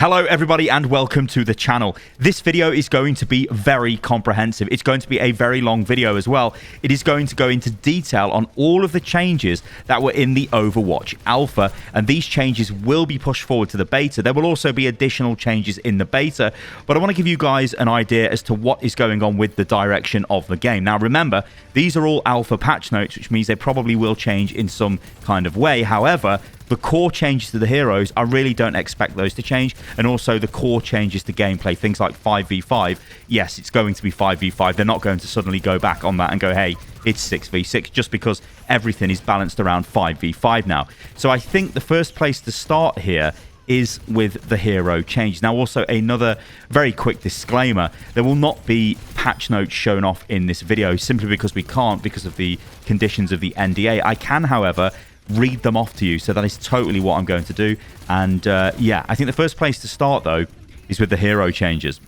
Hello everybody and welcome to the channel. This video is going to be very comprehensive. It's going to be a very long video as well. It is going to go into detail on all of the changes that were in the Overwatch alpha, and these changes will be pushed forward to the beta. There will also be additional changes in the beta, but I want to give you guys an idea as to what is going on with the direction of the game. Now remember, these are all alpha patch notes, which means they probably will change in some kind of way. However, the core changes to the heroes, I really don't expect those to change. And also the core changes to gameplay, things like 5v5. Yes, it's going to be 5v5. They're not going to suddenly go back on that and go, hey, it's 6v6, just because everything is balanced around 5v5 now. So I think the first place to start here is with the hero change. Now, also another very quick disclaimer, there will not be patch notes shown off in this video simply because we can't, because of the conditions of the NDA. I can, however, read them off to you, so that is totally what I'm going to do. And yeah, I think the first place to start though is with the hero changes.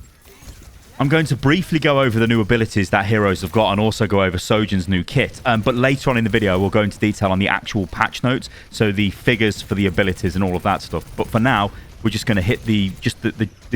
I'm going to briefly go over the new abilities that heroes have got and also go over Sojourn's new kit, but later on in the video we'll go into detail on the actual patch notes, so the figures for the abilities and all of that stuff. But for now, we're just going to hit the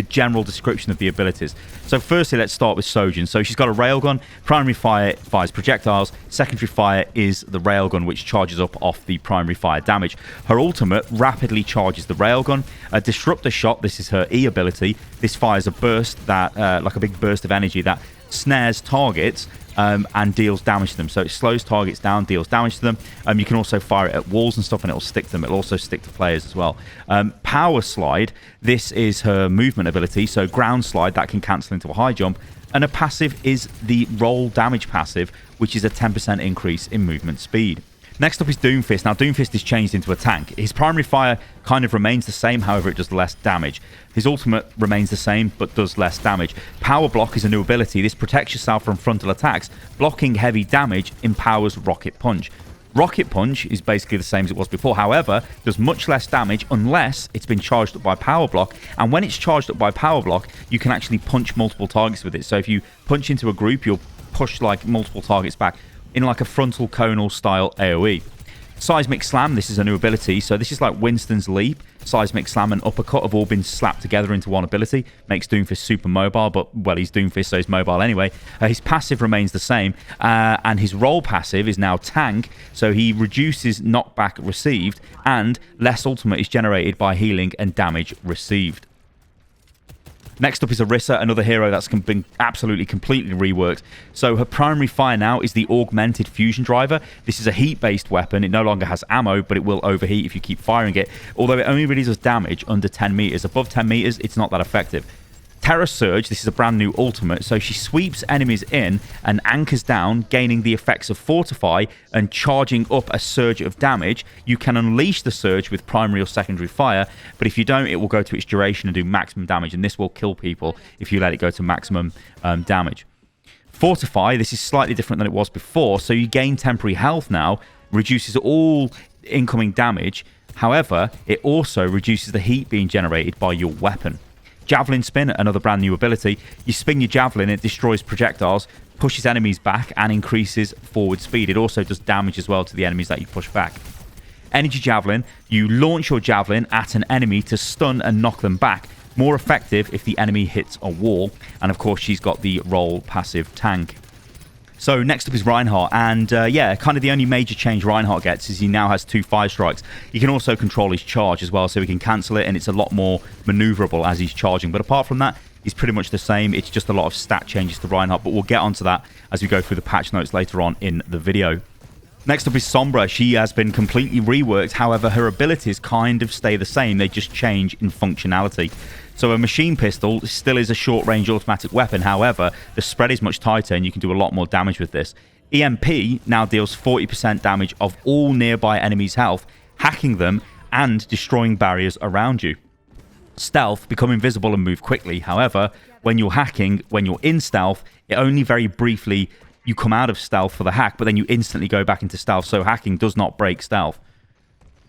general description of the abilities. So firstly, let's start with Sojourn. So she's got a railgun. Primary fire fires projectiles. Secondary fire is the railgun, which charges up off the primary fire damage. Her ultimate rapidly charges the railgun. A disruptor shot, this is her E ability. This fires a burst that, like a big burst of energy that snares targets and deals damage to them. So it slows targets down, deals damage to them. You can also fire it at walls and stuff and it'll stick to them. It'll also stick to players as well. Power slide, this is her movement ability. So ground slide, that can cancel into a high jump. And a passive is the roll damage passive, which is a 10% increase in movement speed. Next up is Doomfist. Now, Doomfist is changed into a tank. His primary fire kind of remains the same, however, it does less damage. His ultimate remains the same, but does less damage. Power Block is a new ability. This protects yourself from frontal attacks. Blocking heavy damage empowers Rocket Punch. Rocket Punch is basically the same as it was before, however, does much less damage unless it's been charged up by Power Block. And when it's charged up by Power Block, you can actually punch multiple targets with it. So if you punch into a group, you'll push like multiple targets back in like a frontal conal style AoE. Seismic Slam, this is a new ability. So this is like Winston's Leap. Seismic Slam and Uppercut have all been slapped together into one ability. Makes Doomfist super mobile, but, well, he's Doomfist, so he's mobile anyway. His passive remains the same, and his roll passive is now Tank, so he reduces knockback received, and less ultimate is generated by healing and damage received. Next up is Erisa, another hero that's been absolutely completely reworked. So her primary fire now is the Augmented Fusion Driver. This is a heat-based weapon. It no longer has ammo, but it will overheat if you keep firing it, although it only really does damage under 10 meters. Above 10 meters, it's not that effective. Terra Surge, this is a brand new ultimate, so she sweeps enemies in and anchors down, gaining the effects of Fortify and charging up a surge of damage. You can unleash the surge with primary or secondary fire, but if you don't, it will go to its duration and do maximum damage, and this will kill people if you let it go to maximum damage. Fortify, this is slightly different than it was before, so you gain temporary health now, reduces all incoming damage. However, it also reduces the heat being generated by your weapon. Javelin Spin, another brand new ability. You spin your javelin, it destroys projectiles, pushes enemies back, and increases forward speed. It also does damage as well to the enemies that you push back. Energy Javelin, you launch your javelin at an enemy to stun and knock them back. More effective if the enemy hits a wall. And of course, she's got the roll passive Tank. So next up is Reinhardt, and yeah, kind of the only major change Reinhardt gets is he now has 2 fire strikes. He can also control his charge as well, so he can cancel it, and it's a lot more maneuverable as he's charging. But apart from that, he's pretty much the same. It's just a lot of stat changes to Reinhardt, but we'll get onto that as we go through the patch notes later on in the video. Next up is Sombra. She has been completely reworked, however, her abilities kind of stay the same. They just change in functionality. So a machine pistol still is a short-range automatic weapon, however, the spread is much tighter and you can do a lot more damage with this. EMP now deals 40% damage of all nearby enemies' health, hacking them and destroying barriers around you. Stealth, become invisible and move quickly. However, when you're hacking, when you're in stealth, it only very briefly you come out of stealth for the hack, but then you instantly go back into stealth, so hacking does not break stealth.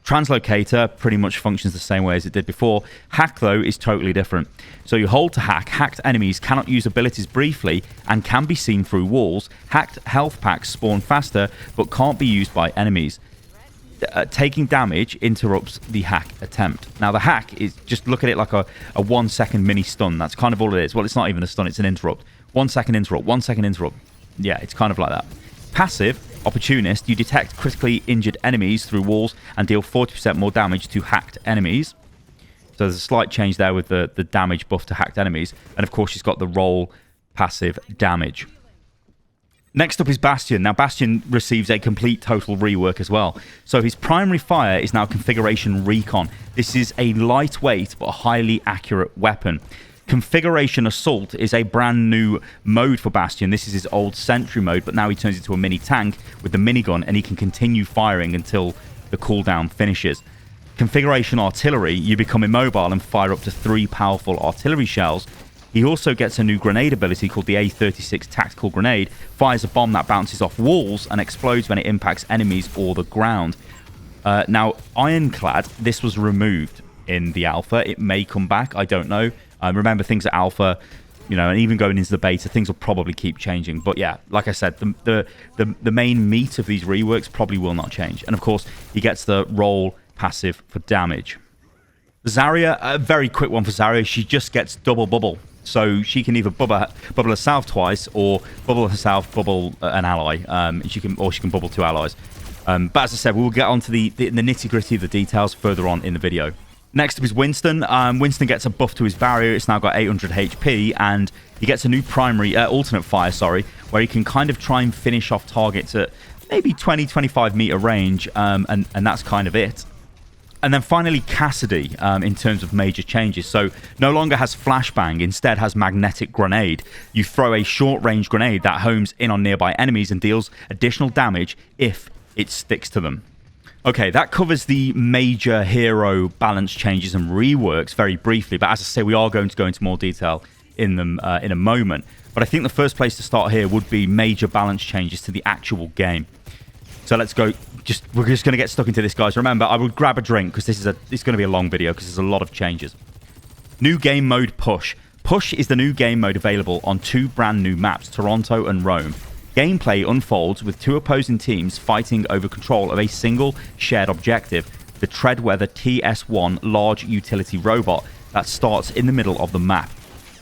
Translocator pretty much functions the same way as it did before. Hack, though, is totally different. So you hold to hack. Hacked enemies cannot use abilities briefly and can be seen through walls. Hacked health packs spawn faster but can't be used by enemies. taking damage interrupts the hack attempt. Now, the hack is, just look at it like a 1 second mini stun. That's kind of all it is. Well, it's not even a stun, it's an interrupt. 1 second interrupt, 1 second interrupt. Yeah, it's kind of like that. Passive, Opportunist, you detect critically injured enemies through walls and deal 40% more damage to hacked enemies. So there's a slight change there with the damage buff to hacked enemies. And of course, she's got the roll passive damage. Next up is Bastion. Now, Bastion receives a complete total rework as well. So his primary fire is now Configuration Recon. This is a lightweight but highly accurate weapon. Configuration Assault is a brand new mode for Bastion. This is his old Sentry mode, but now he turns into a mini tank with the minigun, and he can continue firing until the cooldown finishes. Configuration Artillery, you become immobile and fire up to 3 powerful artillery shells. He also gets a new grenade ability called the A36 Tactical Grenade, fires a bomb that bounces off walls and explodes when it impacts enemies or the ground. Now, Ironclad, this was removed in the alpha. It may come back, I don't know. Remember, things at alpha, you know, and even going into the beta, things will probably keep changing. But yeah, like I said, the main meat of these reworks probably will not change. And of course, he gets the roll passive for damage. Zarya, a very quick one for Zarya. She just gets double bubble. So she can either bubble herself twice, or bubble herself, bubble an ally. She can bubble 2 allies. But as I said, we will get onto the nitty-gritty of the details further on in the video. Next up is Winston. Winston gets a buff to his barrier. It's now got 800 HP, and he gets a new primary, alternate fire, where he can kind of try and finish off targets at maybe 20-25 meter range, and that's kind of it. And then finally, Cassidy, in terms of major changes. So no longer has flashbang, instead has magnetic grenade. You throw a short-range grenade that homes in on nearby enemies and deals additional damage if it sticks to them. Okay, that covers the major hero balance changes and reworks very briefly, but as I say, we are going to go into more detail in them in a moment. But I think the first place to start here would be major balance changes to the actual game. So let's go. We're just going to get stuck into this, guys. Remember, I would grab a drink because it's going to be a long video because there's a lot of changes. New game mode Push. Push is the new game mode available on 2 brand new maps, Toronto and Rome. Gameplay unfolds with 2 opposing teams fighting over control of a single shared objective, the Treadweather TS1 large utility robot that starts in the middle of the map.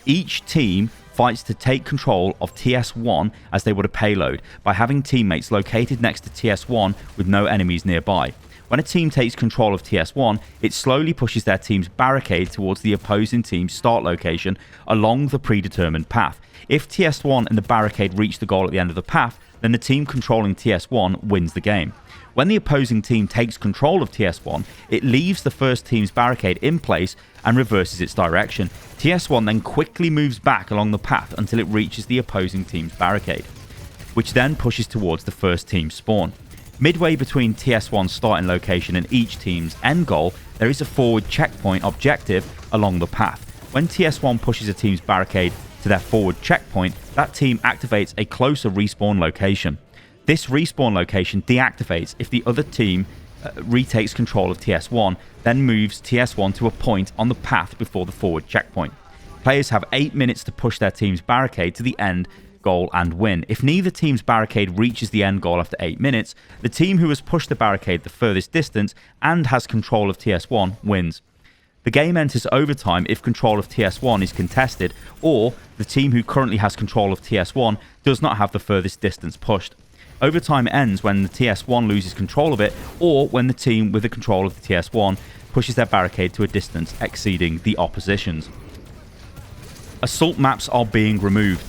Each team fights to take control of TS1 as they would a payload by having teammates located next to TS1 with no enemies nearby. When a team takes control of TS1, it slowly pushes their team's barricade towards the opposing team's start location along the predetermined path. If TS1 and the barricade reach the goal at the end of the path, then the team controlling TS1 wins the game. When the opposing team takes control of TS1, it leaves the first team's barricade in place and reverses its direction. TS1 then quickly moves back along the path until it reaches the opposing team's barricade, which then pushes towards the first team's spawn. Midway between TS1's starting location and each team's end goal, there is a forward checkpoint objective along the path. When TS1 pushes a team's barricade to their forward checkpoint, that team activates a closer respawn location. This respawn location deactivates if the other team retakes control of TS1, then moves TS1 to a point on the path before the forward checkpoint. Players have 8 minutes to push their team's barricade to the end goal and win. If neither team's barricade reaches the end goal after 8 minutes, the team who has pushed the barricade the furthest distance and has control of TS1 wins. The game enters overtime if control of TS1 is contested, or the team who currently has control of TS1 does not have the furthest distance pushed. Overtime ends when the TS1 loses control of it, or when the team with the control of the TS1 pushes their barricade to a distance exceeding the opposition's. Assault maps are being removed.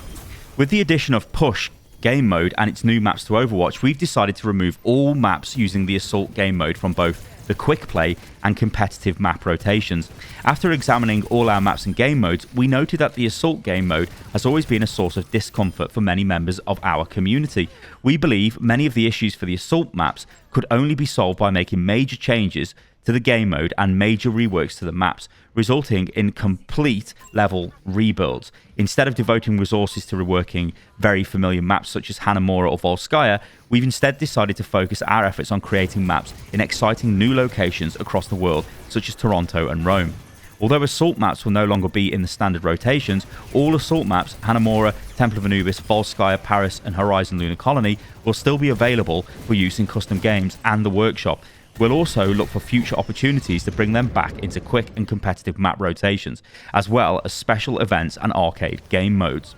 With the addition of Push game mode and its new maps to Overwatch, we've decided to remove all maps using the Assault game mode from both the quick play and competitive map rotations. After examining all our maps and game modes, we noted that the Assault game mode has always been a source of discomfort for many members of our community. We believe many of the issues for the Assault maps could only be solved by making major changes to the game mode and major reworks to the maps, resulting in complete level rebuilds. Instead of devoting resources to reworking very familiar maps such as Hanamura or Volskaya, we've instead decided to focus our efforts on creating maps in exciting new locations across the world, such as Toronto and Rome. Although Assault maps will no longer be in the standard rotations, all Assault maps, Hanamura, Temple of Anubis, Volskaya, Paris and Horizon Lunar Colony, will still be available for use in custom games and the workshop. We'll also look for future opportunities to bring them back into quick and competitive map rotations, as well as special events and arcade game modes.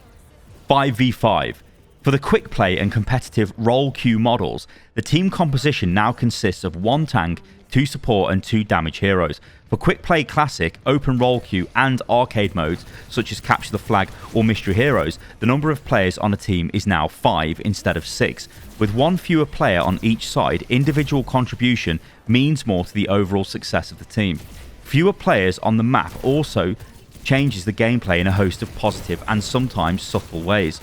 5v5. For the quick play and competitive role queue models, the team composition now consists of 1 tank, 2 support and 2 damage heroes. For quick play classic, open role queue and arcade modes such as capture the flag or mystery heroes, the number of players on a team is now 5 instead of 6. With 1 fewer player on each side, individual contribution means more to the overall success of the team. Fewer players on the map also changes the gameplay in a host of positive and sometimes subtle ways.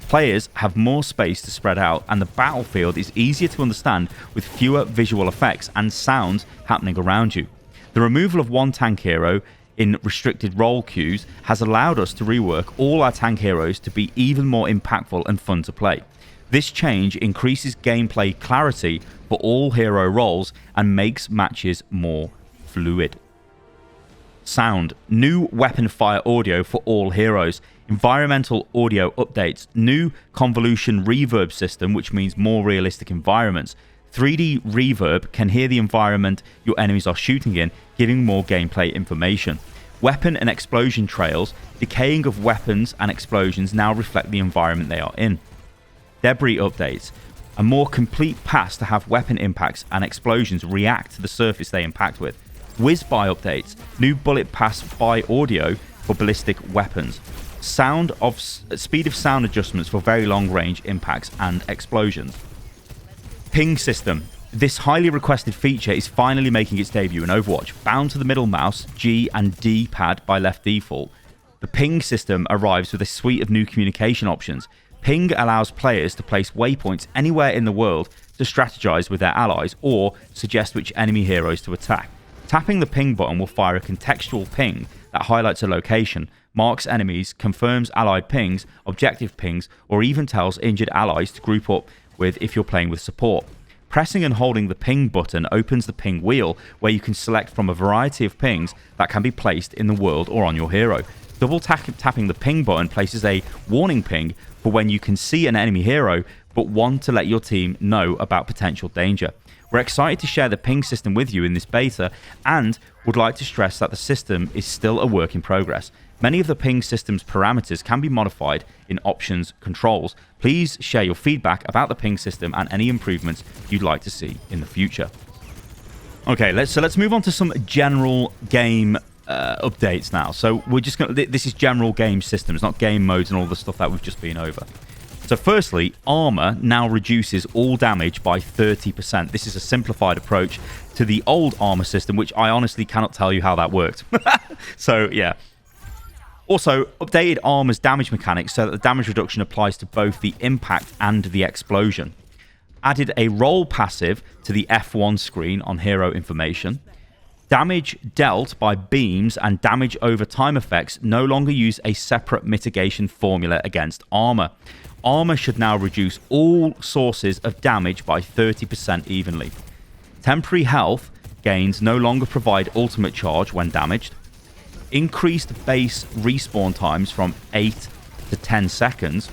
Players have more space to spread out, and the battlefield is easier to understand with fewer visual effects and sounds happening around you. The removal of 1 tank hero in restricted role queues has allowed us to rework all our tank heroes to be even more impactful and fun to play. This change increases gameplay clarity for all hero roles and makes matches more fluid. Sound. New weapon fire audio for all heroes. Environmental audio updates. New convolution reverb system, which means more realistic environments. 3D reverb can hear the environment your enemies are shooting in, giving more gameplay information. Weapon and explosion trails. Decaying of weapons and explosions now reflect the environment they are in. Debris updates. A more complete pass to have weapon impacts and explosions react to the surface they impact with. Whiz-by updates. New bullet pass by audio for ballistic weapons. Speed of sound adjustments for very long range impacts and explosions. Ping system. This highly requested feature is finally making its debut in Overwatch. Bound to the middle mouse, G and D pad by left default, the ping system arrives with a suite of new communication options. Ping allows players to place waypoints anywhere in the world to strategize with their allies or suggest which enemy heroes to attack. Tapping the ping button will fire a contextual ping that highlights a location, marks enemies, confirms allied pings, objective pings, or even tells injured allies to group up with if you're playing with support. Pressing and holding the ping button opens the ping wheel where you can select from a variety of pings that can be placed in the world or on your hero. Double tapping the ping button places a warning ping for when you can see an enemy hero but want to let your team know about potential danger. We're excited to share the ping system with you in this beta and would like to stress that the system is still a work in progress. Many of the ping system's parameters can be modified in options controls. Please share your feedback about the ping system and any improvements you'd like to see in the future. Okay, let's move on to some general game updates now. So we're just going to, this is general game systems, not game modes and all the stuff that we've just been over. So firstly, armor now reduces all damage by 30%. This is a simplified approach to the old armor system, which I honestly cannot tell you how that worked. So yeah. Also, updated armor's damage mechanics so that the damage reduction applies to both the impact and the explosion. Added a roll passive to the F1 screen on hero information. Damage dealt by beams and damage over time effects no longer use a separate mitigation formula against armor. Armor should now reduce all sources of damage by 30% evenly. Temporary health gains no longer provide ultimate charge when damaged. Increased base respawn times from 8 to 10 seconds.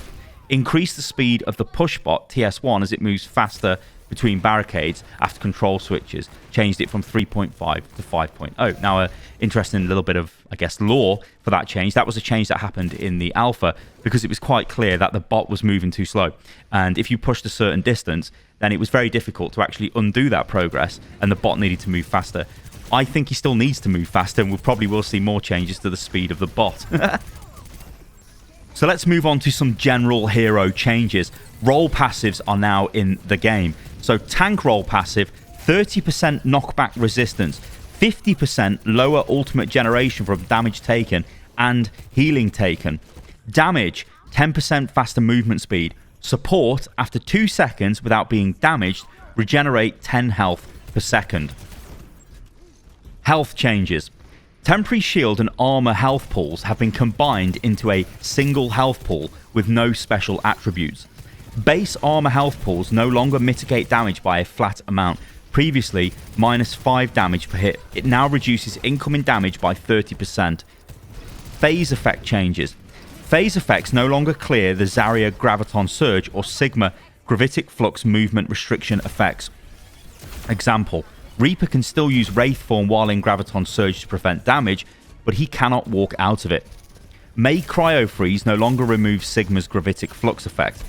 Increase the speed of the push bot TS1 as it moves faster between barricades after control switches. Changed it from 3.5 to 5.0. Now, interesting little bit of, I guess, lore for that change. That was a change that happened in the alpha because it was quite clear that the bot was moving too slow. And if you pushed a certain distance, then it was very difficult to actually undo that progress and the bot needed to move faster. I think he still needs to move faster and we probably will see more changes to the speed of the bot. So let's move on to some general hero changes. Roll passives are now in the game. So tank roll passive, 30% knockback resistance, 50% lower ultimate generation from damage taken and healing taken. Damage, 10% faster movement speed. Support, after 2 seconds without being damaged, regenerate 10 health per second. Health changes. Temporary shield and armor health pools have been combined into a single health pool with no special attributes. Base armor health pools no longer mitigate damage by a flat amount. Previously, -5 damage per hit. It now reduces incoming damage by 30%. Phase effect changes. Phase effects no longer clear the Zarya Graviton Surge or Sigma Gravitic Flux movement restriction effects. Example, Reaper can still use Wraith form while in Graviton Surge to prevent damage, but he cannot walk out of it. Mei Cryo Freeze no longer removes Sigma's Gravitic Flux effect.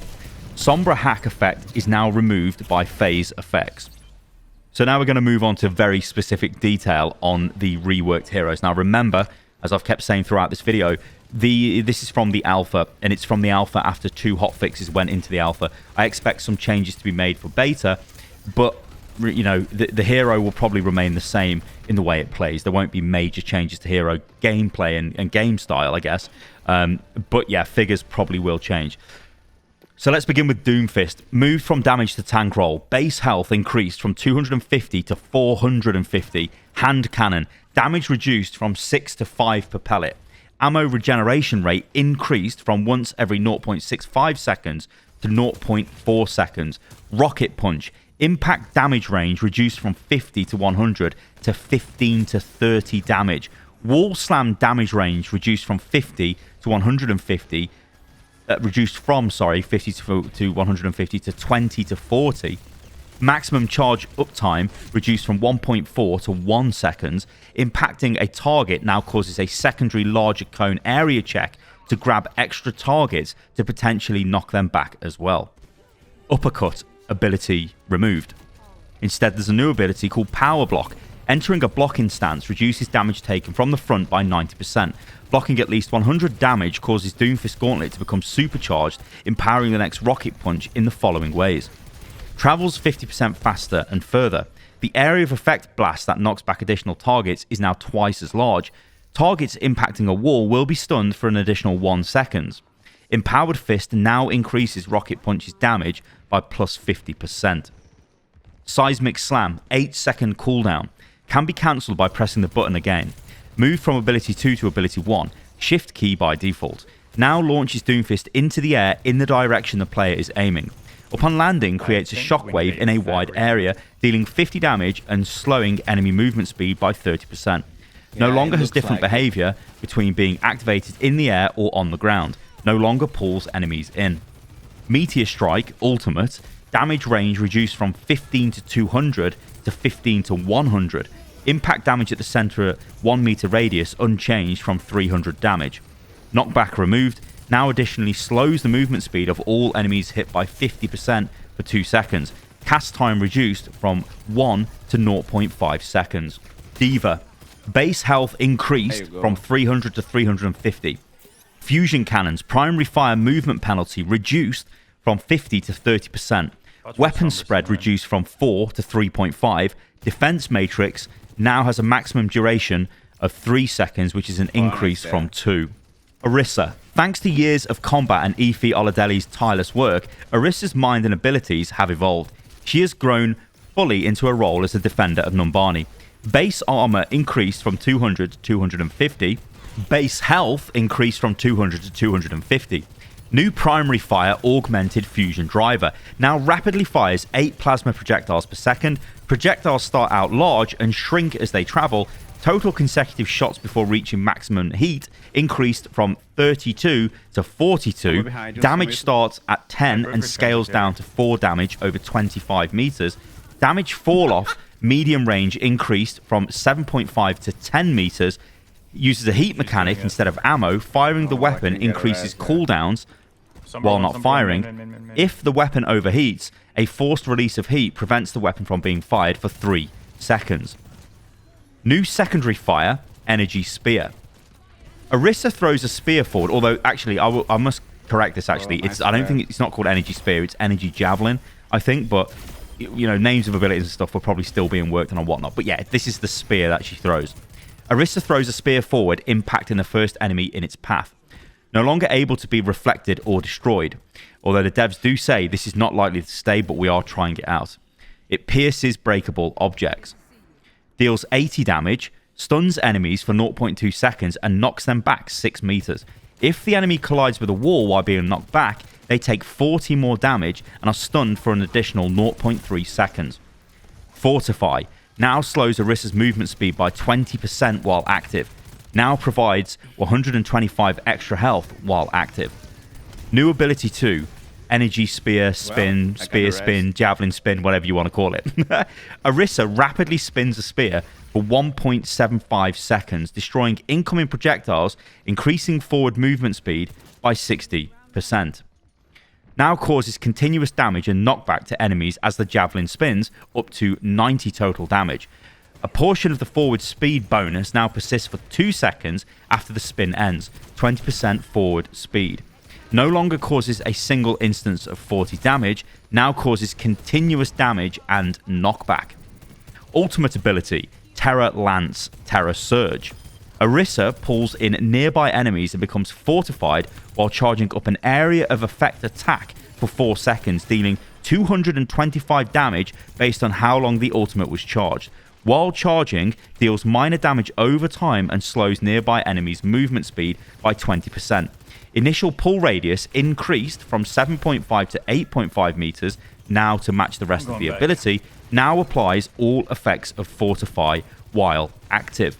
Sombra Hack effect is now removed by phase effects. So now we're going to move on to very specific detail on the reworked heroes. Now remember, as I've kept saying throughout this video, this is from the alpha, and it's from the alpha after 2 hotfixes went into the alpha. I expect some changes to be made for beta, but you know, the hero will probably remain the same in the way it plays. There won't be major changes to hero gameplay and game style, I guess. But yeah, figures probably will change. So let's begin with Doomfist. Moved from damage to tank roll. Base health increased from 250 to 450. Hand cannon. Damage reduced from 6 to 5 per pellet. Ammo regeneration rate increased from once every 0.65 seconds to 0.4 seconds. Rocket punch. Impact damage range reduced from 50 to 100 to 15 to 30 damage. Wall slam damage range reduced from 50 to 150. Reduced from 50 to 150 to 20 to 40. Maximum charge uptime reduced from 1.4 to 1 seconds. Impacting a target now causes a secondary larger cone area check to grab extra targets to potentially knock them back as well. Uppercut ability removed. Instead, there's a new ability called Power Block. Entering a blocking stance reduces damage taken from the front by 90%. Blocking at least 100 damage causes Doomfist Gauntlet to become supercharged, empowering the next rocket punch in the following ways. Travels 50% faster and further. The area of effect blast that knocks back additional targets is now twice as large. Targets impacting a wall will be stunned for an additional 1 second. Empowered Fist now increases Rocket Punch's damage by plus 50%. Seismic Slam, 8-second cooldown. Can be cancelled by pressing the button again. Move from ability 2 to ability 1. Shift key by default. Now launches Doomfist into the air in the direction the player is aiming. Upon landing, creates a shockwave in a wide area, dealing 50 damage and slowing enemy movement speed by 30%. No longer has different behavior between being activated in the air or on the ground. No longer pulls enemies in. Meteor Strike, Ultimate. Damage range reduced from 15 to 200 to 15 to 100. Impact damage at the center 1 meter radius unchanged from 300 damage. Knockback removed. Now additionally slows the movement speed of all enemies hit by 50% for 2 seconds. Cast time reduced from 1 to 0.5 seconds. Diva. Base health increased from 300 to 350. Fusion cannons. Primary fire movement penalty reduced from 50 to 30%. Weapon spread reduced from 4 to 3.5. Defense matrix now has a maximum duration of 3 seconds, which is an increase from 2. Erisa. Thanks to years of combat and Efi Oladelli's tireless work, Erisa's mind and abilities have evolved. She has grown fully into a role as a defender of Numbani. Base armor increased from 200 to 250. Base health increased from 200 to 250. New primary fire augmented fusion driver now rapidly fires 8 plasma projectiles per second. Projectiles start out large and shrink as they travel. Total consecutive shots before reaching maximum heat increased from 32 to 42. Damage starts at 10 and scales down to 4 damage over 25 meters. Damage fall off medium range increased from 7.5 to 10 meters. Uses a heat mechanic instead of ammo. Firing the weapon increases cooldowns while not firing. If the weapon overheats, a forced release of heat prevents the weapon from being fired for 3 seconds. New secondary fire, Energy Spear. Erisa throws a spear forward, although actually I must correct this actually. I don't think it's not called Energy Spear, it's Energy Javelin, I think, but you know, names of abilities and stuff are probably still being worked on and whatnot. But yeah, this is the spear that she throws. Erisa throws a spear forward, impacting the first enemy in its path. No longer able to be reflected or destroyed, although the devs do say this is not likely to stay, but we are trying it out. It pierces breakable objects. Deals 80 damage, stuns enemies for 0.2 seconds, and knocks them back 6 meters. If the enemy collides with a wall while being knocked back, they take 40 more damage and are stunned for an additional 0.3 seconds. Fortify now slows Erisa's movement speed by 20% while active. Now provides 125 extra health while active. New ability 2, energy spear, spin, spear spin, javelin spin, whatever you want to call it. Erisa rapidly spins a spear for 1.75 seconds, destroying incoming projectiles, increasing forward movement speed by 60%. Now causes continuous damage and knockback to enemies as the javelin spins, up to 90 total damage. A portion of the forward speed bonus now persists for 2 seconds after the spin ends, 20% forward speed. No longer causes a single instance of 40 damage, now causes continuous damage and knockback. Ultimate ability, Terra Lance, Terra Surge. Erisa pulls in nearby enemies and becomes fortified while charging up an area of effect attack for 4 seconds, dealing 225 damage based on how long the ultimate was charged. While charging, deals minor damage over time and slows nearby enemies' movement speed by 20%. Initial pull radius increased from 7.5 to 8.5 meters, now to match the rest of the ability, now applies all effects of Fortify while active.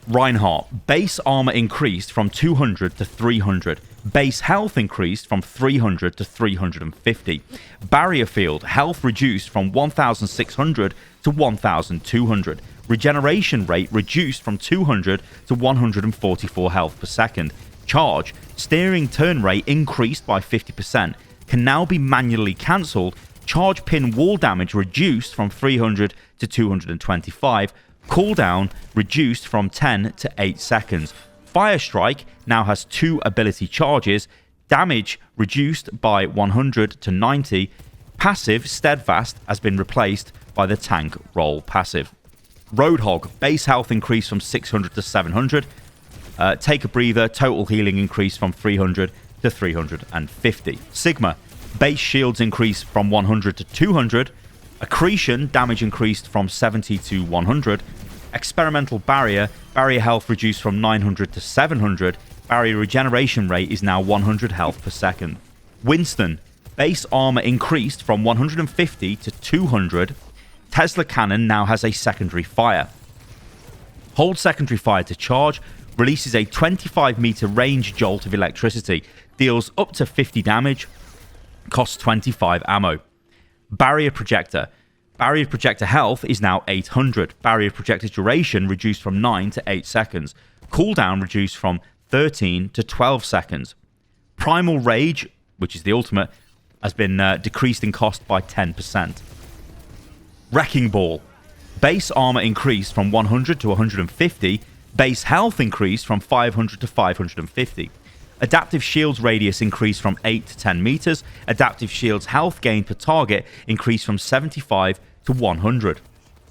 Reinhardt, base armor increased from 200 to 300. Base health increased from 300 to 350. Barrier field, health reduced from 1,600 to 1,200. Regeneration rate reduced from 200 to 144 health per second. Charge, steering turn rate increased by 50%. Can now be manually cancelled. Charge pin wall damage reduced from 300 to 225. Cooldown reduced from 10 to 8 seconds. Fire Strike now has 2 ability charges. Damage reduced by 100 to 90. Passive Steadfast has been replaced by the Tank Roll passive. Roadhog, base health increased from 600 to 700. Take a breather, total healing increased from 300 to 350. Sigma, base shields increased from 100 to 200. Accretion, damage increased from 70 to 100. Experimental barrier, barrier health reduced from 900 to 700. Barrier regeneration rate is now 100 health per second. Winston, base armor increased from 150 to 200. Tesla cannon now has a secondary fire. Hold secondary fire to charge. Releases a 25-meter range jolt of electricity. Deals up to 50 damage. Costs 25 ammo. Barrier projector. Barrier projector health is now 800. Barrier projector duration reduced from 9 to 8 seconds. Cooldown reduced from 13 to 12 seconds. Primal Rage, which is the ultimate, has been decreased in cost by 10%. Wrecking Ball. Base armor increased from 100 to 150. Base health increased from 500 to 550. Adaptive shields radius increased from 8 to 10 meters. Adaptive shields health gain per target increased from 75 to 100.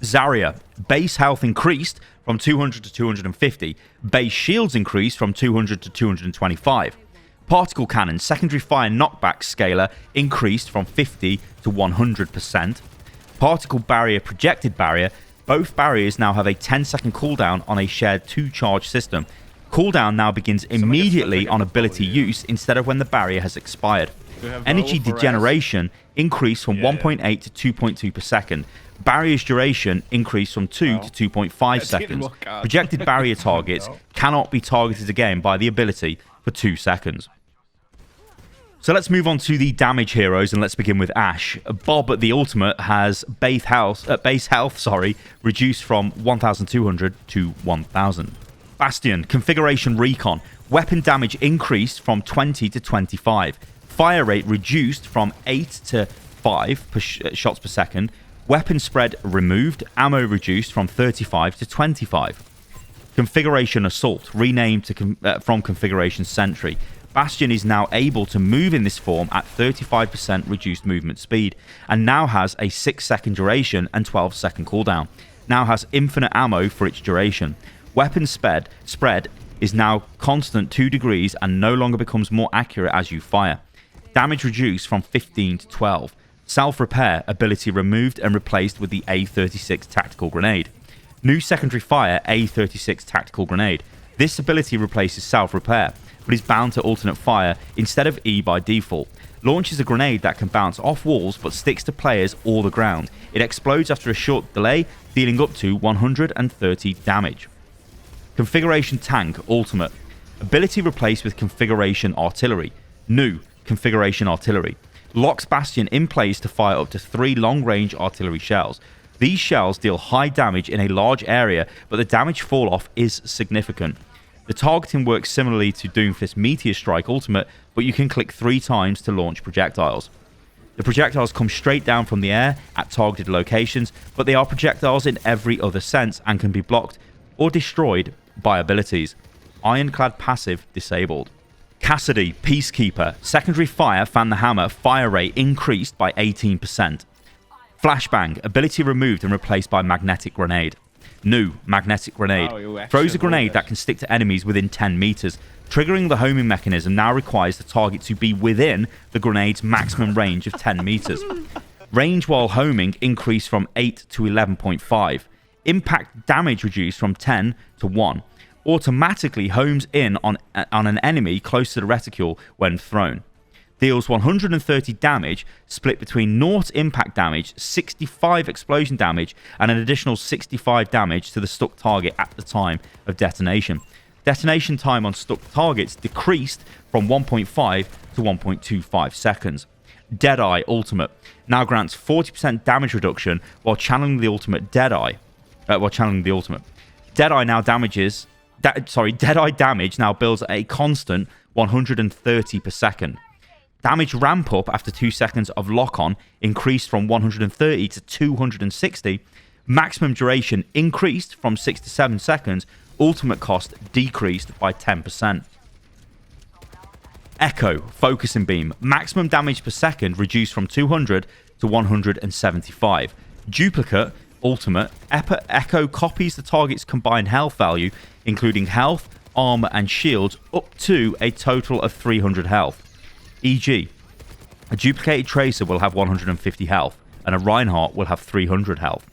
Zarya, base health increased from 200 to 250. Base shields increased from 200 to 225. Particle cannon, secondary fire knockback scaler increased from 50 to 100%. Particle barrier, projected barrier, both barriers now have a 10-second cooldown on a shared 2-charge system. Cooldown now begins immediately on ability use instead of when the barrier has expired. Energy degeneration increased from 1.8 to 2.2 per second. Barrier's duration increased from 2 to 2.5 seconds. Projected barrier targets cannot be targeted again by the ability for 2 seconds. So let's move on to the damage heroes, and let's begin with Ashe. Bob at the ultimate has base health reduced from 1,200 to 1,000. Bastion, configuration recon. Weapon damage increased from 20 to 25. Fire rate reduced from 8 to 5 shots per second. Weapon spread removed. Ammo reduced from 35 to 25. Configuration assault, renamed from configuration sentry. Bastion is now able to move in this form at 35% reduced movement speed, and now has a 6-second duration and 12-second cooldown. Now has infinite ammo for its duration. Weapon spread is now constant 2 degrees and no longer becomes more accurate as you fire. Damage reduced from 15 to 12. Self-repair ability removed and replaced with the A36 tactical grenade. New secondary fire A36 tactical grenade. This ability replaces self-repair, but is bound to alternate fire instead of E by default. Launches a grenade that can bounce off walls but sticks to players or the ground. It explodes after a short delay, dealing up to 130 damage. Configuration tank ultimate. Ability replaced with configuration artillery. New configuration artillery. Locks Bastion in place to fire up to 3 long-range artillery shells. These shells deal high damage in a large area, but the damage fall-off is significant. The targeting works similarly to Doomfist Meteor Strike ultimate, but you can click 3 times to launch projectiles. The projectiles come straight down from the air at targeted locations, but they are projectiles in every other sense and can be blocked or destroyed by abilities. Ironclad passive disabled. Cassidy, Peacekeeper, secondary fire, fan the hammer, fire rate increased by 18%. Flashbang, ability removed and replaced by magnetic grenade. New, magnetic grenade. Throws a grenade that can stick to enemies within 10 meters. Triggering the homing mechanism now requires the target to be within the grenade's maximum range of 10 meters. Range while homing increased from 8 to 11.5. Impact damage reduced from 10 to 1. Automatically homes in on an enemy close to the reticule when thrown. Deals 130 damage, split between 0 impact damage, 65 explosion damage, and an additional 65 damage to the stuck target at the time of detonation. Detonation time on stuck targets decreased from 1.5 to 1.25 seconds. Deadeye Ultimate now grants 40% damage reduction while channeling the ultimate Deadeye. Deadeye now damages... Deadeye damage now builds at a constant 130 per second. Damage ramp up after 2 seconds of lock-on increased from 130 to 260. Maximum duration increased from 6 to 7 seconds. Ultimate cost decreased by 10%. Echo Focusing Beam. Maximum damage per second reduced from 200 to 175. Duplicate Ultimate. Echo copies the target's combined health value, including health, armor, and shields, up to a total of 300 health. E.g., a duplicated Tracer will have 150 health, and a Reinhardt will have 300 health.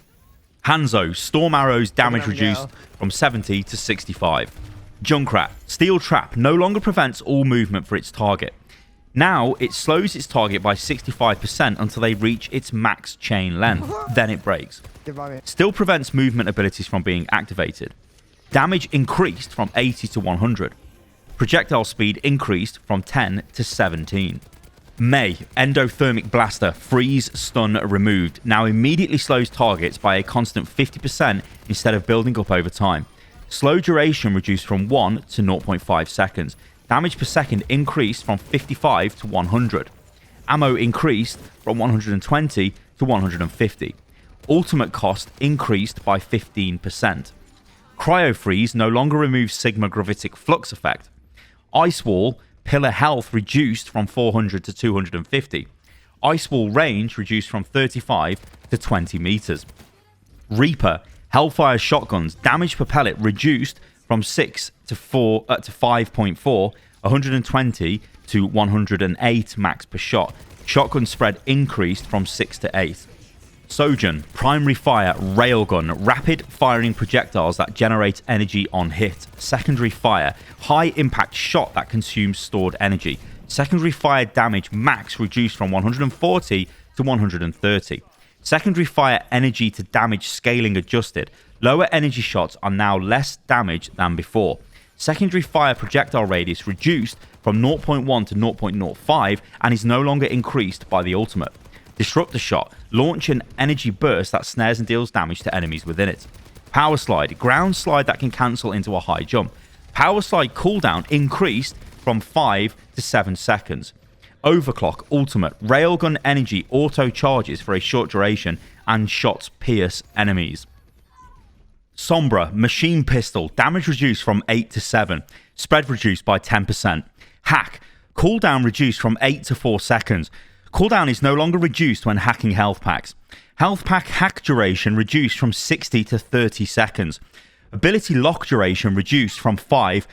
Hanzo, Storm Arrows damage reduced from 70 to 65. Junkrat, Steel Trap no longer prevents all movement for its target. Now, it slows its target by 65% until they reach its max chain length, then it breaks. Still prevents movement abilities from being activated. Damage increased from 80 to 100. Projectile speed increased from 10 to 17. Mei, Endothermic Blaster, Freeze, Stun removed, now immediately slows targets by a constant 50% instead of building up over time. Slow duration reduced from 1 to 0.5 seconds. Damage per second increased from 55 to 100. Ammo increased from 120 to 150. Ultimate cost increased by 15%. Cryo Freeze no longer removes Sigma Gravitic Flux effect. Ice Wall, Pillar health reduced from 400 to 250. Ice Wall range reduced from 35 to 20 meters. Reaper, Hellfire shotguns, damage per pellet reduced from 6 to 5.4, 120 to 108 max per shot. Shotgun spread increased from 6 to 8. Sojourn, primary fire, railgun, rapid firing projectiles that generate energy on hit. Secondary fire, high impact shot that consumes stored energy. Secondary fire damage max reduced from 140 to 130. Secondary fire energy to damage scaling adjusted. Lower energy shots are now less damage than before. Secondary fire projectile radius reduced from 0.1 to 0.05 and is no longer increased by the ultimate. Disruptor shot, launch an energy burst that snares and deals damage to enemies within it. Power slide, ground slide that can cancel into a high jump. Power slide cooldown increased from 5 to 7 seconds. Overclock ultimate, railgun energy auto charges for a short duration and shots pierce enemies. Sombra, machine pistol, damage reduced from 8 to 7, spread reduced by 10%. Hack, cooldown reduced from 8 to 4 seconds. Cooldown is no longer reduced when hacking health packs. Health pack hack duration reduced from 60 to 30 seconds. Ability lock duration reduced from 5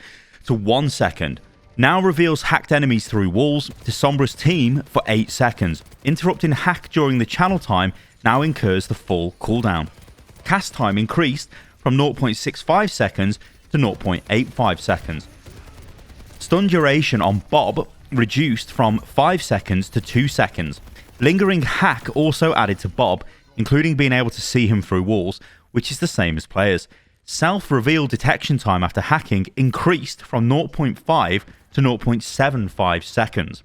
to 1 second. Now reveals hacked enemies through walls to Sombra's team for 8 seconds. Interrupting hack during the channel time now incurs the full cooldown. Cast time increased from 0.65 seconds to 0.85 seconds. Stun duration on Bob reduced from 5 seconds to 2 seconds. Lingering hack also added to Bob, including being able to see him through walls, which is the same as players. Self-reveal detection time after hacking increased from 0.5 to 0.75 seconds.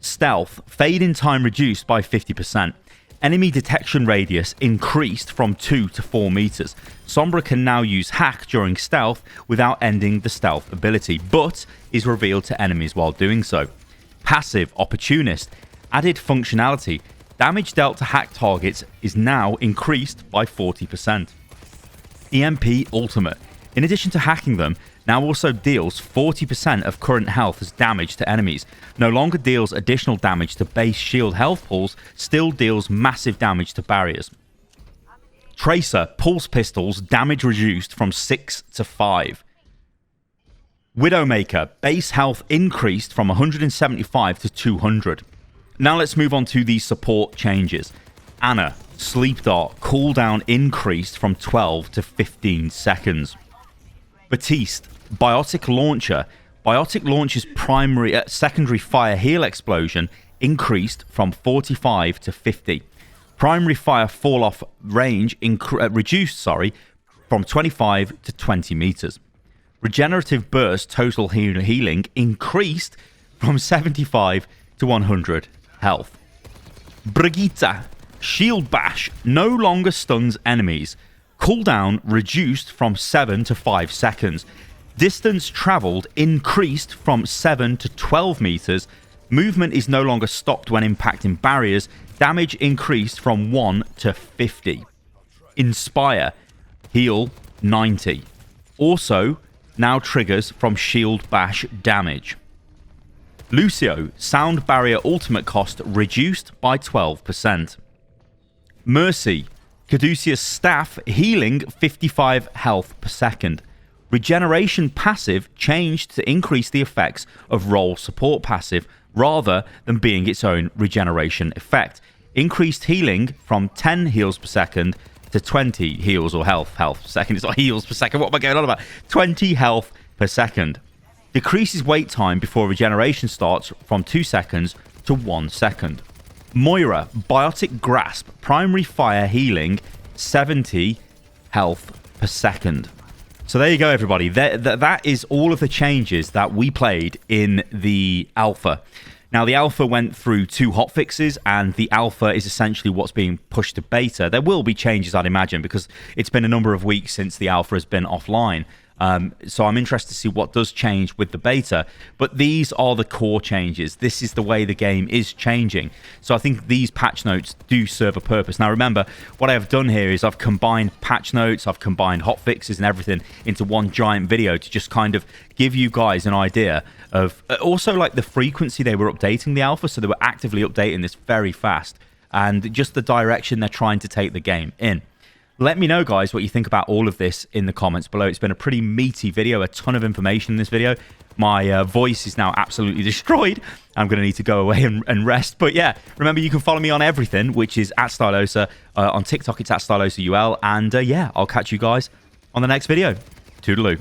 Stealth, fade in time reduced by 50%. Enemy detection radius increased from 2 to 4 meters. Sombra can now use hack during stealth without ending the stealth ability, but is revealed to enemies while doing so. Passive, Opportunist, added functionality. Damage dealt to hack targets is now increased by 40%. EMP Ultimate, in addition to hacking them, now also deals 40% of current health as damage to enemies. No longer deals additional damage to base shield health pools, still deals massive damage to barriers. Tracer, Pulse Pistols, damage reduced from 6 to 5. Widowmaker, base health increased from 175 to 200. Now let's move on to the support changes. Ana, Sleep Dart, cooldown increased from 12 to 15 seconds. Batiste, Biotic Launcher. Biotic Launcher's secondary fire heal explosion increased from 45 to 50. Primary fire fall off range reduced from 25 to 20 meters. Regenerative burst total healing increased from 75 to 100 health. Brigitte, Shield Bash, no longer stuns enemies. Cooldown reduced from 7 to 5 seconds. Distance traveled increased from 7 to 12 meters. Movement is no longer stopped when impacting barriers. Damage increased from 1 to 50. Inspire, heal 90. Also, now triggers from Shield Bash damage. Lucio, Sound Barrier ultimate cost reduced by 12%. Mercy, Caduceus Staff, healing 55 health per second. Regeneration passive changed to increase the effects of roll support passive rather than being its own regeneration effect. Increased healing from 10 heals per second to 20 heals or health per second. It's not heals per second. What am I going on about? 20 health per second. Decreases wait time before regeneration starts from 2 seconds to 1 second. Moira, Biotic Grasp, primary fire healing 70 health per second. So there you go, everybody. That is all of the changes that we played in the alpha. Now, the alpha went through 2 hotfixes, and the alpha is essentially what's being pushed to beta. There will be changes, I'd imagine, because it's been a number of weeks since the alpha has been offline. So I'm interested to see what does change with the beta. But these are the core changes. This is the way the game is changing. So I think these patch notes do serve a purpose. Now remember, what I have done here is I've combined patch notes, I've combined hotfixes and everything into one giant video to just kind of give you guys an idea of also like the frequency they were updating the alpha. So they were actively updating this very fast, and just the direction they're trying to take the game in. Let me know, guys, what you think about all of this in the comments below. It's been a pretty meaty video, a ton of information in this video. My voice is now absolutely destroyed. I'm going to need to go away and rest. But yeah, remember, you can follow me on everything, which is at Stylosa. On TikTok, it's at StylosaUL. And yeah, I'll catch you guys on the next video. Toodaloo.